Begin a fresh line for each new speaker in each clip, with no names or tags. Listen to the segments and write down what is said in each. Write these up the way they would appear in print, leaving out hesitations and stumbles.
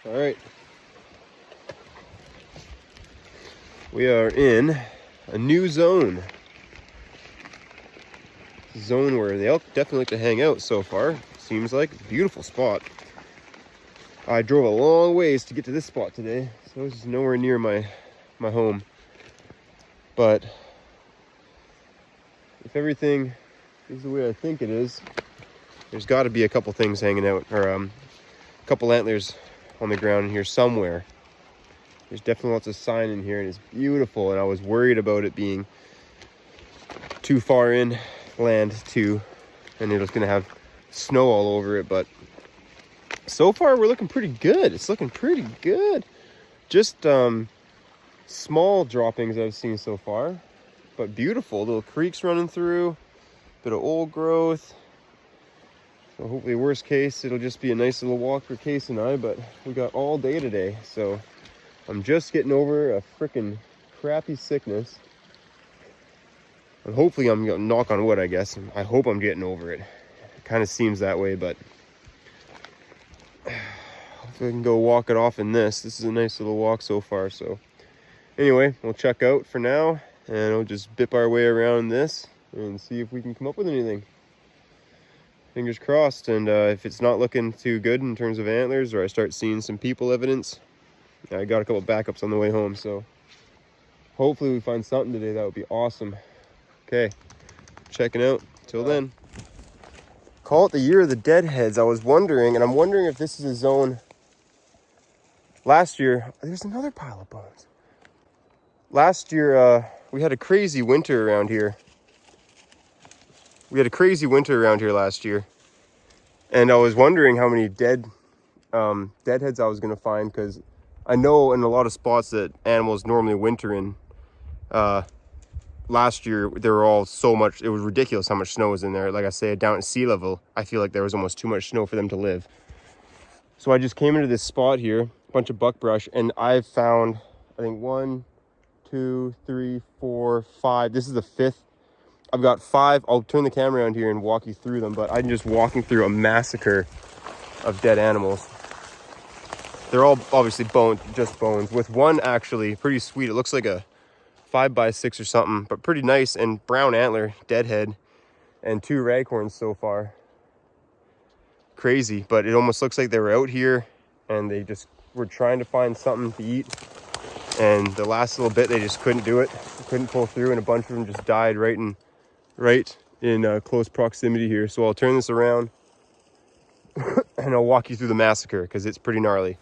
All right. We are in a new zone. Zone where the elk definitely like to hang out so far. Seems like it's a beautiful spot. I drove a long ways to get to this spot today, so this is nowhere near my home. But if everything is the way I think it is, there's got to be a couple things hanging out, or a couple antlers on the ground in here somewhere. There's definitely lots of sign in here, and it's beautiful. And I was worried about it being too far in land too, and it was gonna have snow all over it. But so far, we're looking pretty good. It's looking pretty good. Just small droppings I've seen so far, but beautiful. Little creeks running through, bit of old growth. So hopefully, worst case, it'll just be a nice little walk for Case and I. But we got all day today, so I'm just getting over a freaking crappy sickness. And hopefully I'm gonna knock on wood, I guess. I hope I'm getting over it. It kind of seems that way, but hopefully I can go walk it off in this. This is a nice little walk so far. So anyway, we'll check out for now, and we'll just bip our way around this and see if we can come up with anything. Fingers crossed. And if it's not looking too good in terms of antlers, or I start seeing some people evidence, I got a couple backups on the way home. So hopefully we find something today. That would be awesome. Okay, checking out. Till then. Call it the year of the deadheads. I was wondering, and I'm wondering if this is a zone. Last year, there's another pile of bones. Last year, we had a crazy winter around here. Last year. And I was wondering how many deadheads I was going to find, because I know in a lot of spots that animals normally winter in, last year there were all so much, it was ridiculous how much snow was in there. Like I say, down at sea level, I feel like there was almost too much snow for them to live. So I just came into this spot here, a bunch of buckbrush, and I've found, I think 1, 2, 3, 4, 5. This is the 5th. I've got 5. I'll turn the camera around here and walk you through them, but I'm just walking through a massacre of dead animals. They're all obviously just bones, with one actually pretty sweet. It looks like a 5x6 or something, but pretty nice, and brown antler, deadhead, and 2 raghorns so far. Crazy, but it almost looks like they were out here and they just were trying to find something to eat, and the last little bit they just couldn't do it. They couldn't pull through, and a bunch of them just died right in close proximity here. So I'll turn this around and I'll walk you through the massacre, because it's pretty gnarly.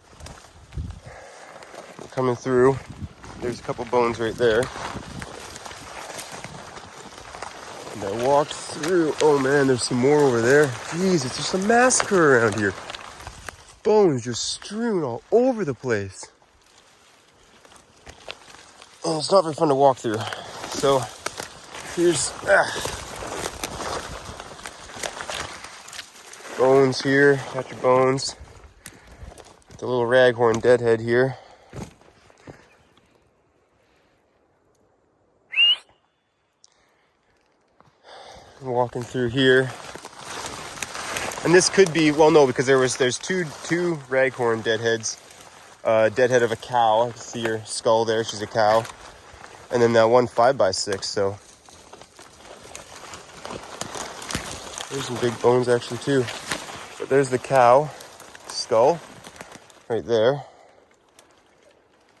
Coming through, there's a couple bones right there. And I walked through. Oh man, there's some more over there. Jeez, it's just a massacre around here. Bones just strewn all over the place. And it's not very fun to walk through. So here's bones here. Got your bones. The little raghorn deadhead here. Walking through here, and this could be, well, no, because there's two raghorn deadheads. Deadhead of a cow. I can see her skull there. She's a cow, and then that one 5x6. So there's some big bones actually too. But there's the cow skull right there.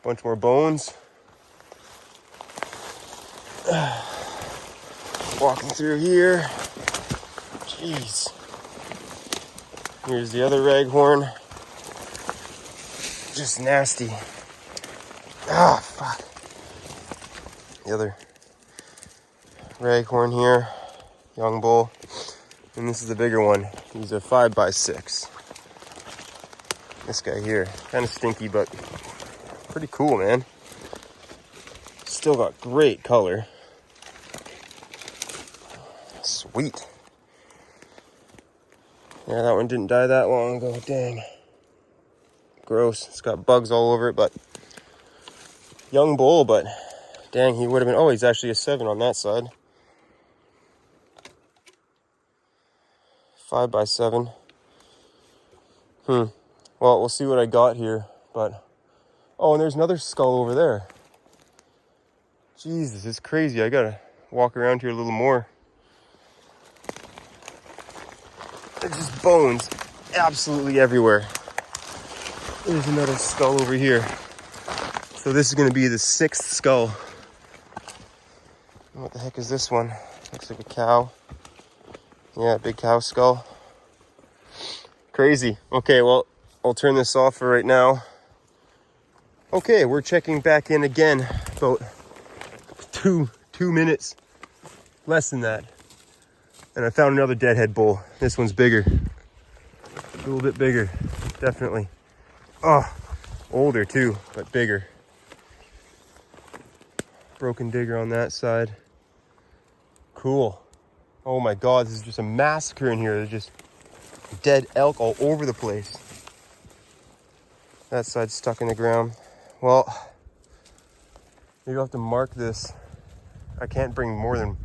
Bunch more bones. Walking through here. Jeez. Here's the other raghorn. Just nasty. Ah, fuck. The other raghorn here. Young bull. And this is the bigger one. He's a 5x6. This guy here. Kind of stinky, but pretty cool, man. Still got great color. Sweet. Yeah, that one didn't die that long ago. Dang. Gross. It's got bugs all over it, but young bull, but dang, he would have been, oh, he's actually a 7 on that side. 5x7. Well, we'll see what I got here. But, oh, and there's another skull over there. Jesus, it's crazy. I gotta walk around here a little more. There's just bones absolutely everywhere. There's another skull over here. So this is gonna be the 6th skull. What the heck is this one? Looks like a cow. Yeah, big cow skull. Crazy. Okay, well, I'll turn this off for right now. Okay, we're checking back in again. About two minutes. Less than that. And I found another deadhead bull. This one's bigger. A little bit bigger, definitely. Oh, older too, but bigger. Broken digger on that side. Cool. Oh my God, this is just a massacre in here. There's just dead elk all over the place. That side's stuck in the ground. Well, maybe I'll have to mark this. I can't bring more than,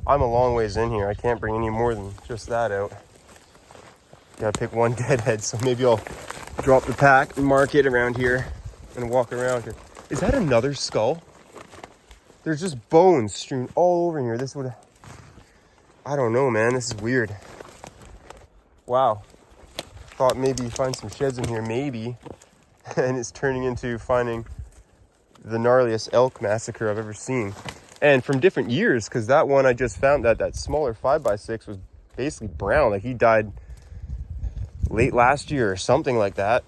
I'm a long ways in here. I can't bring any more than just that out. Gotta pick one deadhead, so maybe I'll drop the pack and mark it around here and walk around here. Is that another skull? There's just bones strewn all over here. This would, I don't know, man. This is weird. Wow. Thought maybe find some sheds in here, maybe. And it's turning into finding the gnarliest elk massacre I've ever seen. And from different years, because that one I just found, that smaller 5x6 was basically brown. Like he died late last year or something like that.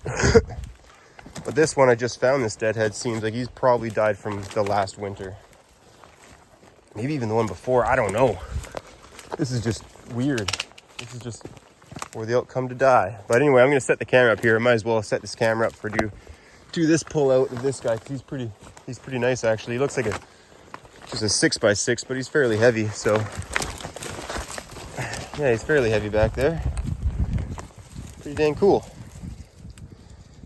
But this one I just found, this deadhead, seems like he's probably died from the last winter. Maybe even the one before, I don't know. This is just weird. This is just where the elk come to die. But anyway, I'm gonna set the camera up here. I might as well set this camera up for do this pull out of this guy, because he's pretty nice actually. He looks like just a 6x6, but he's fairly heavy, so yeah, he's fairly heavy back there. Pretty dang cool.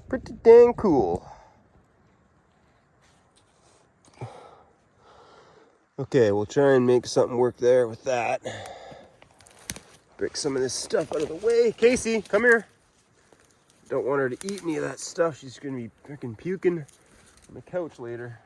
Pretty dang cool. Okay, we'll try and make something work there with that. Break some of this stuff out of the way. Casey, come here. Don't want her to eat any of that stuff. She's gonna be freaking puking on the couch later.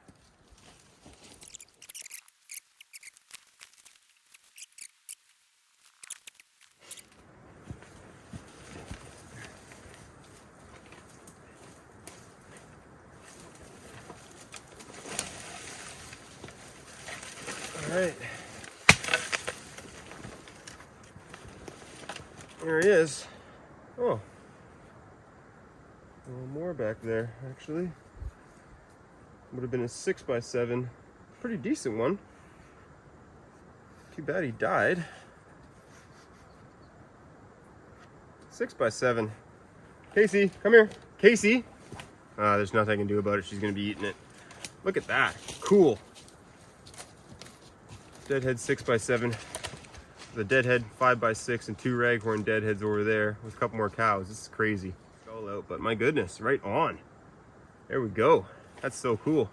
All right. There he is. Oh. A little more back there, actually. Would have been a 6x7. Pretty decent one. Too bad he died. 6x7. Casey, come here. Casey. There's nothing I can do about it. She's gonna be eating it. Look at that. Cool. Deadhead 6x7. The deadhead 5x6 and 2 raghorn deadheads over there with a couple more cows. This is crazy. All out, but my goodness, right on. There we go. That's so cool.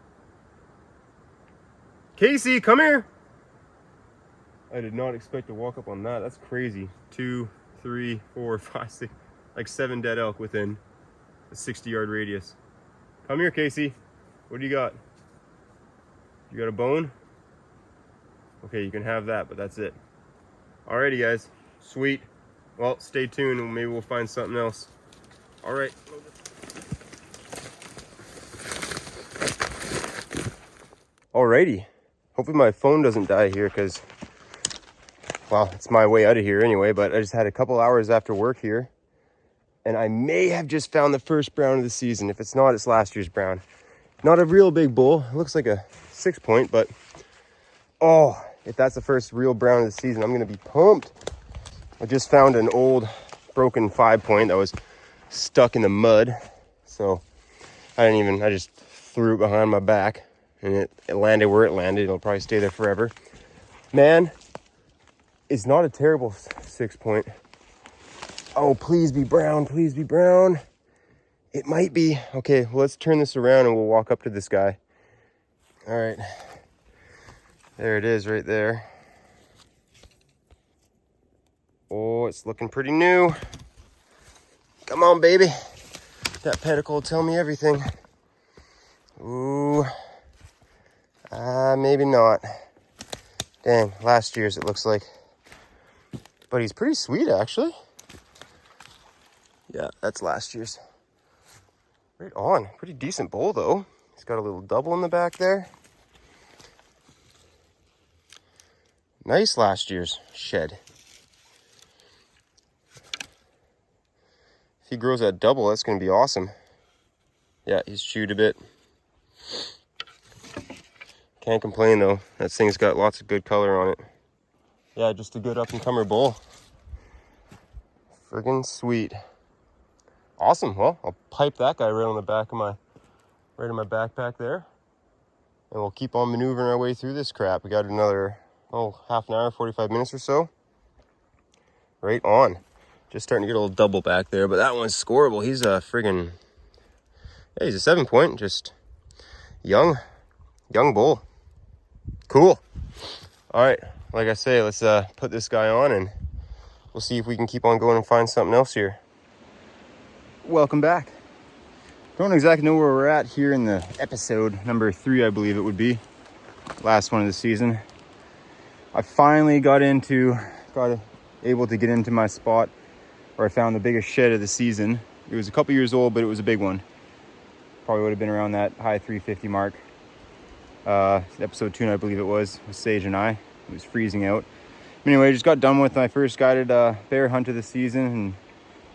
Casey, come here. I did not expect to walk up on that. That's crazy. 2, 3, 4, 5, 6, like 7 dead elk within a 60-yard radius. Come here, Casey. What do you got? You got a bone? Okay, you can have that, but that's it. Alrighty, guys. Sweet. Well, stay tuned and maybe we'll find something else. All right. Alrighty. Hopefully my phone doesn't die here because, well, it's my way out of here anyway, but I just had a couple hours after work here and I may have just found the first brown of the season. If it's not, it's last year's brown. Not a real big bull. It looks like a 6-point, but oh, if that's the first real brown of the season, I'm going to be pumped. I just found an old broken 5-point that was stuck in the mud, so I just threw it behind my back and it landed where it landed. It'll probably stay there forever. Man, it's not a terrible 6-point. Oh, please be brown, please be brown. It might be. Okay, well, let's turn this around and we'll walk up to this guy. All right, there it is right there. Oh, it's looking pretty new. Come on, baby. That pedicle will tell me everything. Ooh. Maybe not. Dang, last year's it looks like. But he's pretty sweet, actually. Yeah, that's last year's. Right on. Pretty decent bull, though. He's got a little double in the back there. Nice last year's shed. If he grows that double, that's going to be awesome. Yeah, he's chewed a bit. Can't complain, though. That thing's got lots of good color on it. Yeah, just a good up-and-comer bull. Friggin' sweet. Awesome. Well, I'll pipe that guy right on the back of my, right in my backpack there. And we'll keep on maneuvering our way through this crap. We got another, half an hour, 45 minutes or so. Right on. Just starting to get a little double back there, but that one's scoreable. He's a friggin', yeah, he's a 7-point, just young bull. Cool. All right, like I say, let's put this guy on and we'll see if we can keep on going and find something else here. Welcome back. Don't exactly know where we're at here in the episode number 3, I believe it would be. Last one of the season. I finally got able to get into my spot where I found the biggest shed of the season. It was a couple years old, but it was a big one. Probably would have been around that high 350 mark. Episode 2, I believe it was, with Sage and I. It was freezing out. Anyway, I just got done with my first guided bear hunt of the season, and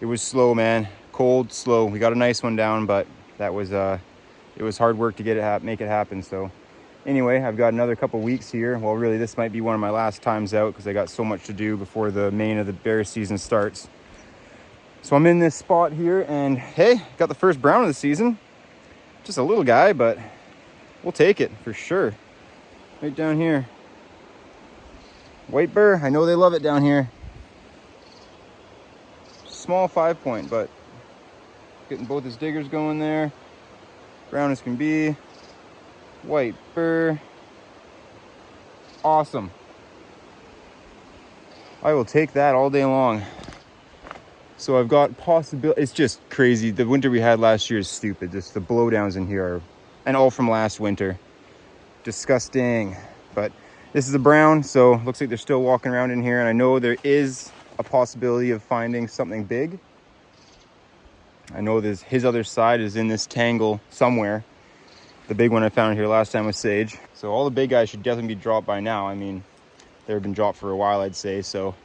it was slow, man. Cold, slow. We got a nice one down, but that was it was hard work to make it happen. So anyway, I've got another couple weeks here. Well, really, this might be one of my last times out because I got so much to do before the main of the bear season starts. So I'm in this spot here, and hey, got the first brown of the season. Just a little guy, but we'll take it for sure. Right down here. White burr, I know they love it down here. Small 5-point, but getting both his diggers going there. Brown as can be. White burr. Awesome. I will take that all day long. So I've got possibility. It's just crazy. The winter we had last year is stupid. Just the blowdowns in here are, and all from last winter. Disgusting. But this is a brown, so looks like they're still walking around in here. And I know there is a possibility of finding something big. I know his other side is in this tangle somewhere. The big one I found here last time was Sage. So all the big guys should definitely be dropped by now. I mean, they've been dropped for a while, I'd say. So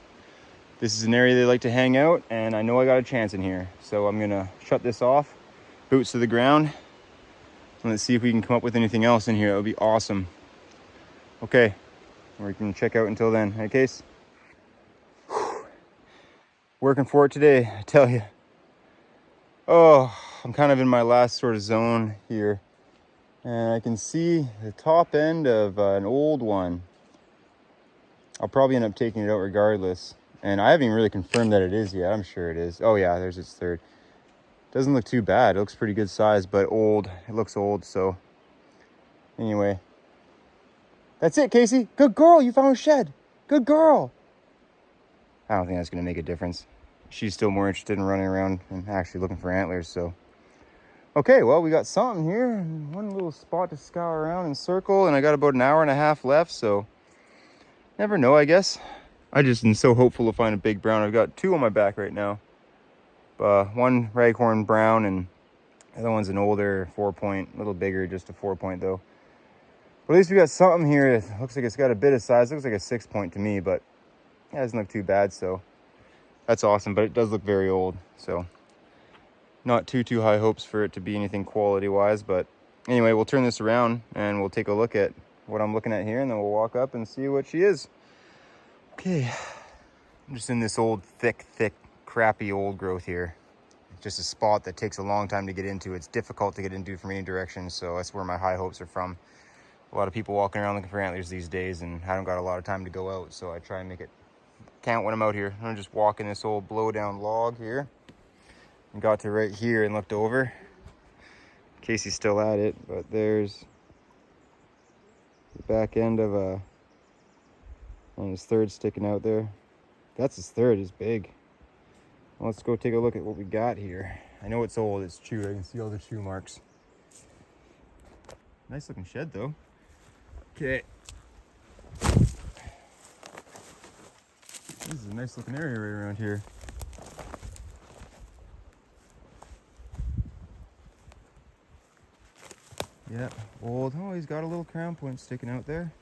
this is an area they like to hang out, and I know I got a chance in here. So I'm gonna shut this off, boots to the ground, and let's see if we can come up with anything else in here. That would be awesome. Okay, we can check out until then. Hey, Case? Whew. Working for it today, I tell you. Oh, I'm kind of in my last sort of zone here. And I can see the top end of an old one. I'll probably end up taking it out regardless. And I haven't even really confirmed that it is yet. I'm sure it is. Oh yeah, there's its third. Doesn't look too bad. It looks pretty good size, but old. It looks old, so. Anyway. That's it, Casey. Good girl, you found a shed. Good girl. I don't think that's going to make a difference. She's still more interested in running around and actually looking for antlers, so. Okay, well, we got something here. One little spot to scour around and circle, and I got about an hour and a half left, so. Never know, I guess. I just am so hopeful to find a big brown. I've got 2 on my back right now. One raghorn brown, and the other one's an older 4-point, a little bigger, just a 4-point though. But at least we got something here. It looks like it's got a bit of size. It looks like a 6-point to me, but yeah, it doesn't look too bad, so that's awesome. But it does look very old, so not too high hopes for it to be anything quality-wise. But anyway, we'll turn this around and we'll take a look at what I'm looking at here, and then we'll walk up and see what she is. Okay, I'm just in this old, thick, crappy old growth here. It's just a spot that takes a long time to get into. It's difficult to get into from any direction, so that's where my high hopes are from. A lot of people walking around looking for antlers these days, and I don't got a lot of time to go out, so I try and make it count when I'm out here. I'm just walking this old blowdown log here, and got to right here and looked over. Casey's still at it, but there's the back end of and his third sticking out there. That's his third. Is big. Well, let's go take a look at what we got here. I know it's old. It's chewed. I can see all the chew marks. Nice looking shed though. Okay. This is a nice looking area right around here. Yep, old. Oh, he's got a little crown point sticking out there.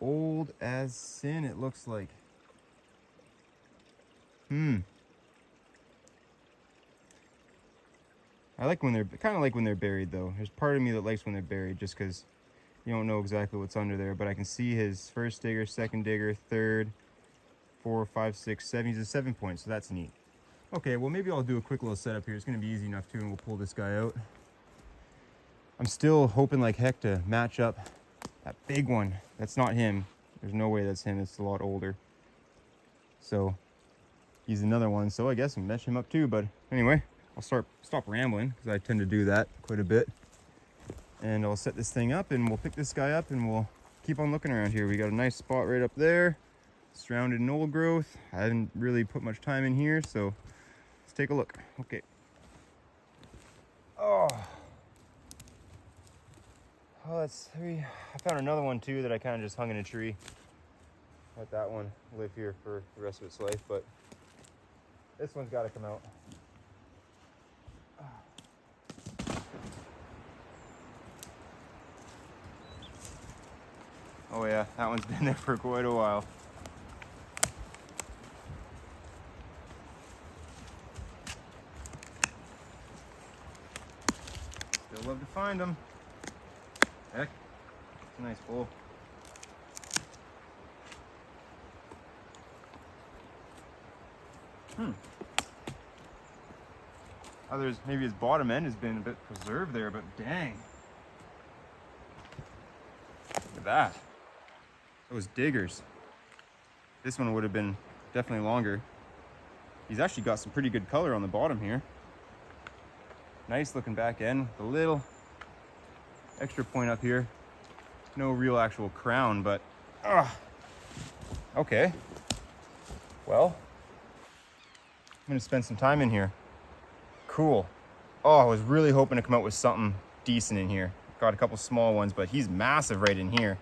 Old as sin, it looks like. I like when they're kind of like when they're buried though. There's part of me that likes when they're buried just because you don't know exactly what's under there. But I can see his first digger, second digger, third, 4, 5, 6, 7. He's a 7 point, so that's neat. Okay, well maybe I'll do a quick little setup here. It's gonna be easy enough too, and we'll pull this guy out. I'm still hoping like heck to match up that big one. That's not him. There's no way that's him. It's a lot older. So he's another one. So I guess I can match him up too. But anyway, I'll stop rambling because I tend to do that quite a bit. And I'll set this thing up and we'll pick this guy up and we'll keep on looking around here. We got a nice spot right up there, surrounded in old growth. I haven't really put much time in here, so let's take a look. Okay. Oh, that's 3. I found another one too that I kind of just hung in a tree. Let that one live here for the rest of its life, but this one's got to come out. Oh yeah, that one's been there for quite a while. Still love to find them. Heck, it's a nice bull. Others, maybe his bottom end has been a bit preserved there, but dang. Look at that. Those diggers. This one would have been definitely longer. He's actually got some pretty good color on the bottom here. Nice looking back end. A little extra point up here. No real actual crown, but okay. Well, I'm gonna spend some time in here. Cool. Oh, I was really hoping to come out with something decent in here. Got a couple small ones, but he's massive right in here.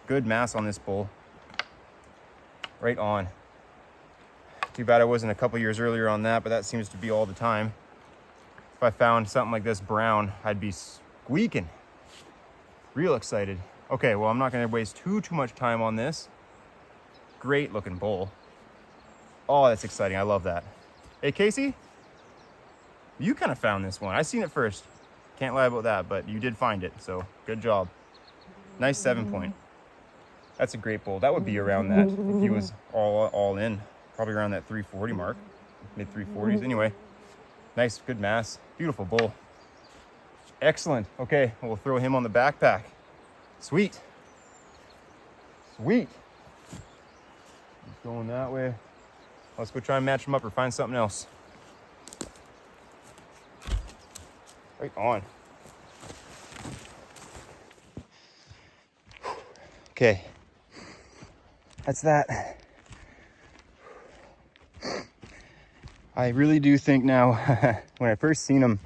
Good mass on this bull. Right on. Too bad I wasn't a couple years earlier on that, but that seems to be all the time. If I found something like this brown, I'd be squeaking. Real excited. Okay, well, I'm not gonna waste too much time on this. Great looking bull. Oh, that's exciting. I love that. Hey, Casey, you kind of found this one. I seen it first. Can't lie about that, but you did find it, so good job. Nice 7 point. That's a great bull. That would be around that if he was all in. Probably around that 340 mark, mid 340s. Anyway, nice, good mass. Beautiful bull. Excellent. Okay, we'll throw him on the backpack. Sweet. Sweet. He's going that way. Let's go try and match him up or find something else. Right on. Okay. That's that. I really do think now, when I first seen him,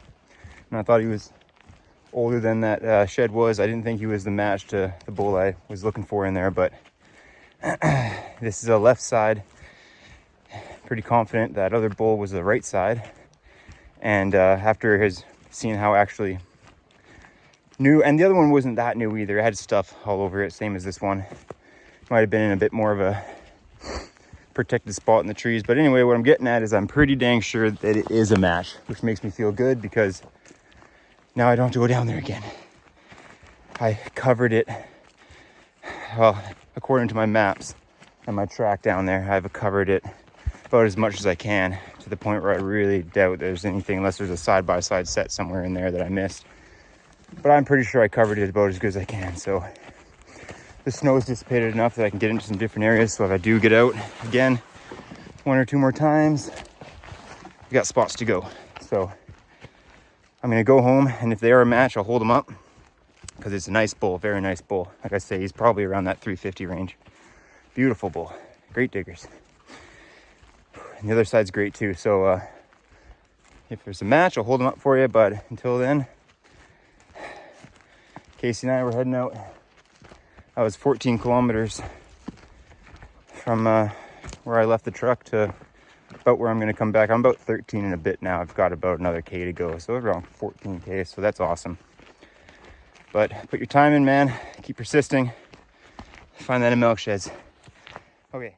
and I thought he was older than that shed was, I didn't think he was the match to the bull I was looking for in there, but this is a left side. Pretty confident that other bull was the right side. And after seeing how actually new, and the other one wasn't that new either. It had stuff all over it, same as this one. Might have been in a bit more of a protected spot in the trees. But anyway, what I'm getting at is I'm pretty dang sure that it is a match, which makes me feel good because now I don't have to go down there again. I covered it, well, according to my maps and my track down there, I've covered it about as much as I can, to the point where I really doubt there's anything, unless there's a side-by-side set somewhere in there that I missed. But I'm pretty sure I covered it about as good as I can. So the snow's dissipated enough that I can get into some different areas. So if I do get out again 1 or 2 more times, we got spots to go. So I'm gonna go home, and if they are a match, I'll hold them up because it's a nice bull, very nice bull. Like I say, he's probably around that 350 range. Beautiful bull, great diggers. And the other side's great too. So if there's a match, I'll hold them up for you. But until then,
Casey and I were heading out. I was 14 kilometers from where I left the truck to about where I'm going to come back. I'm about 13 and a bit now. I've got about another K to go, so around 14K, so that's awesome. But put your time in, man. Keep persisting. Find that in milk sheds. Okay.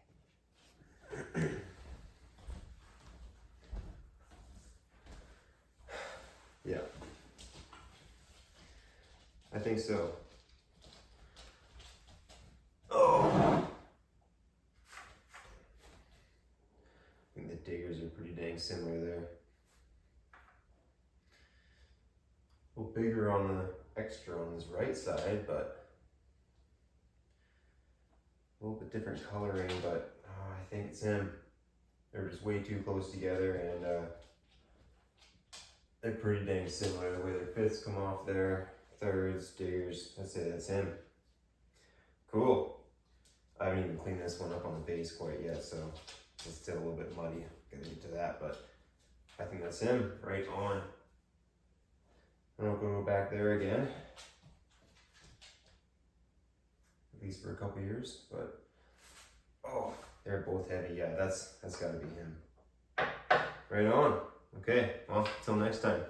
Yeah. I think so. Oh. I think the diggers are pretty dang similar there. A little bigger on the extra on this right side, but a little bit different coloring, but I think it's him. They're just way too close together, and they're pretty dang similar. The way their fifths come off there, thirds, diggers, I'd say that's him. Cool. I haven't even cleaned this one up on the base quite yet, so it's still a little bit muddy. Gotta get to that, but I think that's him, right on. I don't go back there again, at least for a couple years, but oh, they're both heavy. Yeah, that's gotta be him. Right on. Okay, well, until next time.